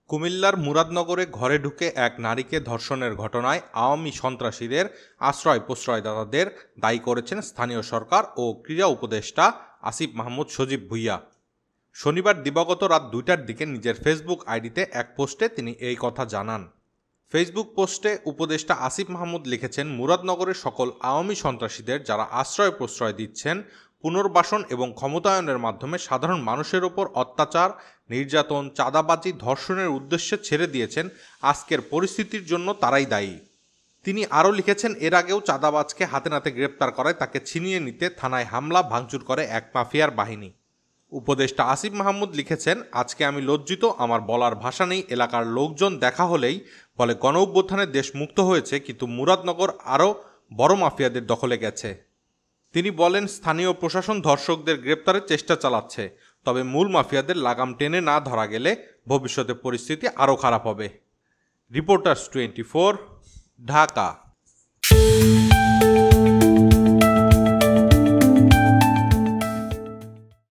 কুমিল্লার মুরাদনগরে ঘরে ঢুকে এক নারীকে ধর্ষণের ঘটনায় আওয়ামী সন্ত্রাসীদের প্রশ্রয়দাতাদের দায়ী করেছেন স্থানীয় সরকার ও ক্রীড়া উপদেষ্টা আসিফ মাহমুদ সজীব ভুঁইয়া। শনিবার দিবাগত রাত ২টার দিকে নিজের ফেসবুক আইডিতে এক পোস্টে তিনি এই কথা জানান। ফেসবুক পোস্টে উপদেষ্টা আসিফ মাহমুদ লিখেছেন, মুরাদনগরের সকল আওয়ামী সন্ত্রাসীদের যারা প্রশ্রয় দিচ্ছেন, পুনর্বাসন এবং ক্ষমতায়নের মাধ্যমে সাধারণ মানুষের ওপর অত্যাচার, নির্যাতন, চাঁদাবাজি, ধর্ষণের উদ্দেশ্যে ছেড়ে দিয়েছেন, আজকের পরিস্থিতির জন্য তারাই দায়ী। তিনি আরও লিখেছেন, এর আগেও চাঁদাবাজকে হাতে নাতে গ্রেপ্তার করায় তাকে ছিনিয়ে নিতে থানায় হামলা ভাঙচুর করে এক মাফিয়ার বাহিনী। উপদেষ্টা আসিফ মাহমুদ লিখেছেন, আজকে আমি লজ্জিত, আমার বলার ভাষা নেই। এলাকার লোকজন দেখা হলেই বলে গণ অভ্যুত্থানে দেশ মুক্ত হয়েছে, কিন্তু মুরাদনগর আরও বড় মাফিয়াদের দখলে গেছে। তিনি বলেন, স্থানীয় প্রশাসন ধর্ষকদের গ্রেপ্তারের চেষ্টা চালাচ্ছে, তবে মূল মাফিয়াদের লাগাম টেনে না ধরা গেলে ভবিষ্যতে পরিস্থিতি আরও খারাপ হবে। রিপোর্টার্স 24, ঢাকা।